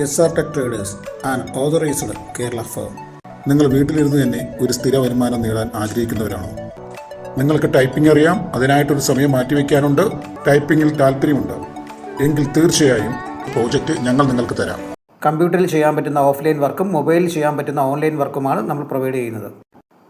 SR Tech Traders, an authorized Kerala firm. നിങ്ങൾ വീട്ടിലിരുന്ന് തന്നെ ഒരു സ്ഥിര വരുമാനം നേടാൻ ആഗ്രഹിക്കുന്നവരാണോ? നിങ്ങൾക്ക് ടൈപ്പിംഗ് അറിയാം, അതിനായിട്ടൊരു സമയം മാറ്റിവെക്കാനുണ്ട്, ടൈപ്പിങ്ങിൽ താല്പര്യമുണ്ട് എങ്കിൽ തീർച്ചയായും പ്രോജക്റ്റ് ഞങ്ങൾ നിങ്ങൾക്ക് തരാം. കമ്പ്യൂട്ടറിൽ ചെയ്യാൻ പറ്റുന്ന ഓഫ്ലൈൻ വർക്കും മൊബൈലിൽ ചെയ്യാൻ പറ്റുന്ന ഓൺലൈൻ വർക്കുമാണ് നമ്മൾ പ്രൊവൈഡ് ചെയ്യുന്നത്.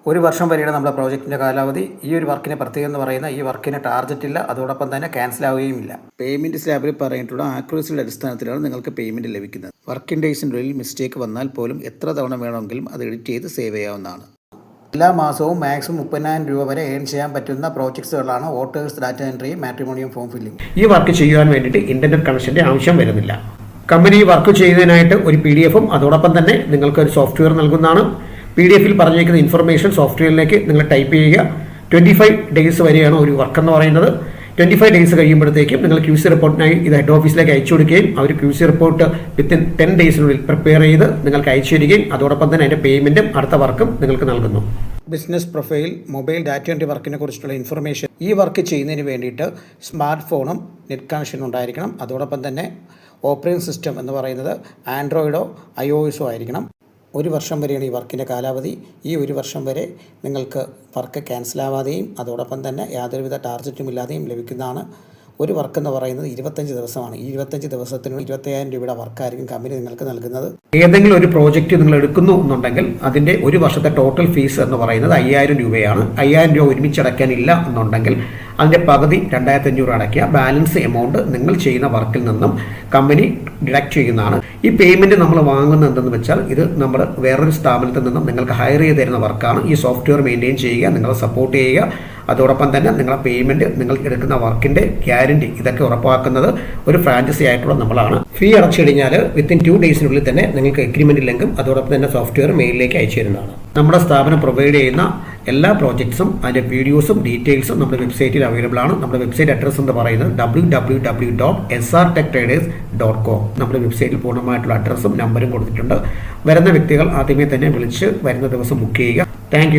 ഒരു വർഷം വരെയാണ് നമ്മുടെ പ്രോജക്റ്റിൻ്റെ കാലാവധി. ഈ ഒരു വർക്കിന് പ്രത്യേകം എന്ന് പറയുന്ന ഈ വർക്കിന് ടാർഗറ്റ് ഇല്ല, അതോടൊപ്പം തന്നെ ക്യാൻസൽ ആവുകയും ഇല്ല. പേയ്മെൻറ്റ് സ്ലാബിൽ പറഞ്ഞിട്ടുള്ള ആക്യുറസിയുടെ അടിസ്ഥാനത്തിലാണ് നിങ്ങൾക്ക് പേയ്മെൻറ്റ് ലഭിക്കുന്നത്. വർക്കിംഗ് ഡേയ്സിനുള്ളിൽ മിസ്റ്റേക്ക് വന്നാൽ പോലും എത്ര തവണ വേണമെങ്കിലും അത് എഡിറ്റ് ചെയ്ത് സേവ് ചെയ്യാവുന്നതാണ്. എല്ലാ മാസവും മാക്സിമം 30,000 രൂപ വരെ ഏൺ ചെയ്യാൻ പറ്റുന്ന പ്രോജക്ട്സുകളാണ് voters data entry, matrimonial form filling. ഈ വർക്ക് ചെയ്യുവാൻ വേണ്ടിയിട്ട് ഇന്റർനെറ്റ് കണക്ഷൻ്റെ ആവശ്യം വരുന്നില്ല. കമ്പനി വർക്ക് ചെയ്യുന്നതിനായിട്ട് ഒരു PDF-ഉം അതോടൊപ്പം തന്നെ നിങ്ങൾക്ക് ഒരു സോഫ്റ്റ്വെയർ നൽകുന്നതാണ്. PDF-ൽ പറഞ്ഞിരിക്കുന്ന ഇൻഫർമേഷൻ സോഫ്റ്റ്വെയറിലേക്ക് നിങ്ങൾ ടൈപ്പ് ചെയ്യുക. 25 ഡേയ്സ് വരെയാണ് ഒരു വർക്ക് എന്ന് പറയുന്നത്. 25 ഡേയ്സ് കഴിയുമ്പോഴത്തേക്കും നിങ്ങൾ QC റിപ്പോർട്ടിനായി ഇത് ഹെഡ് ഓഫീസിലേക്ക് അയച്ചു കൊടുക്കുകയും അവർ QC റിപ്പോർട്ട് വിത്തിൻ 10 ഡേയ്സിനുള്ളിൽ പ്രിപ്പയർ ചെയ്ത് നിങ്ങൾക്ക് അയച്ചു തരികയും അതോടൊപ്പം തന്നെ അതിൻ്റെ പേയ്മെൻറ്റും അടുത്ത വർക്കും നിങ്ങൾക്ക് നൽകുന്നു. Business profile, mobile data entry വർക്കിനെ കുറിച്ചുള്ള ഇൻഫർമേഷൻ, ഈ വർക്ക് ചെയ്യുന്നതിന് വേണ്ടിയിട്ട് സ്മാർട്ട് ഫോണും നെറ്റ് കണക്ഷനും ഉണ്ടായിരിക്കണം. അതോടൊപ്പം തന്നെ ഓപ്പറേറ്റിംഗ് സിസ്റ്റം എന്ന് പറയുന്നത് ആൻഡ്രോയിഡോ iOS-ഓ ആയിരിക്കണം. ഒരു വർഷം വരെയാണ് ഈ വർക്കിൻ്റെ കാലാവധി. ഈ ഒരു വർഷം വരെ നിങ്ങൾക്ക് വർക്ക് ക്യാൻസൽ ആവാതെയും അതോടൊപ്പം തന്നെ യാതൊരുവിധ ടാർജറ്റും ഇല്ലാതെയും ലഭിക്കുന്നതാണ്. ഒരു വർക്ക് എന്ന് പറയുന്നത് 25 ദിവസമാണ്. ഈ 25 ദിവസത്തിന് 25,000 രൂപയുടെ വർക്കായിരിക്കും കമ്പനി നിങ്ങൾക്ക് നൽകുന്നത്. ഏതെങ്കിലും ഒരു പ്രോജക്റ്റ് നിങ്ങൾ എടുക്കുന്നു എന്നുണ്ടെങ്കിൽ അതിൻ്റെ ഒരു വർഷത്തെ ടോട്ടൽ ഫീസ് എന്ന് പറയുന്നത് 5,000 രൂപയാണ്. 5,000 രൂപ ഒരുമിച്ച് അടയ്ക്കാനില്ല എന്നുണ്ടെങ്കിൽ അതിൻ്റെ പകുതി 2,500 അടയ്ക്കുക. ബാലൻസ് എമൗണ്ട് നിങ്ങൾ ചെയ്യുന്ന വർക്കിൽ നിന്നും കമ്പനി ഡിഡക്റ്റ് ചെയ്യുന്നതാണ്. ഈ പേയ്മെൻറ്റ് നമ്മൾ വാങ്ങുന്നത് എന്തെന്ന് വെച്ചാൽ ഇത് നമ്മൾ വേറൊരു സ്ഥാപനത്തിൽ നിന്നും നിങ്ങൾക്ക് ഹയർ ചെയ്ത് തരുന്ന വർക്കാണ്. ഈ സോഫ്റ്റ്വെയർ മെയിൻറ്റെയിൻ ചെയ്യുക, നിങ്ങളെ സപ്പോർട്ട് ചെയ്യുക, അതോടൊപ്പം തന്നെ നിങ്ങളെ പേയ്മെൻറ്റ്, നിങ്ങൾ എടുക്കുന്ന വർക്കിൻ്റെ ഗ്യാരണ്ടി ഇതൊക്കെ ഉറപ്പാക്കുന്നത് ഒരു ഫ്രാഞ്ചൈസി ആയിട്ടുള്ള നമ്മളാണ്. ഫീ അടച്ചു കഴിഞ്ഞാൽ വിത്തിൻ 2 ഡേയ്സിനുള്ളിൽ തന്നെ നിങ്ങൾക്ക് എഗ്രിമെൻറ്റ് ലിങ്കും അതോടൊപ്പം തന്നെ സോഫ്റ്റ്വെയർ മെയിലിലേക്ക് അയച്ചു തരുന്നതാണ്. നമ്മുടെ സ്ഥാപനം പ്രൊവൈഡ് ചെയ്യുന്ന എല്ലാ പ്രോജക്ട്സും അതിൻ്റെ വീഡിയോസും ഡീറ്റെയിൽസും നമ്മുടെ വെബ്സൈറ്റിൽ അവൈലബിൾ ആണ്. നമ്മുടെ വെബ്സൈറ്റ് അഡ്രസ്സ് എന്ന് പറയുന്നത് www.srtechtraders.com. നമ്മുടെ വെബ്സൈറ്റിൽ പൂർണ്ണമായിട്ടുള്ള അഡ്രസ്സും നമ്പറും കൊടുത്തിട്ടുണ്ട്. വരുന്ന വ്യക്തികൾ ആദ്യമേ തന്നെ വിളിച്ച് വരുന്ന ദിവസം ബുക്ക് ചെയ്യുക. താങ്ക്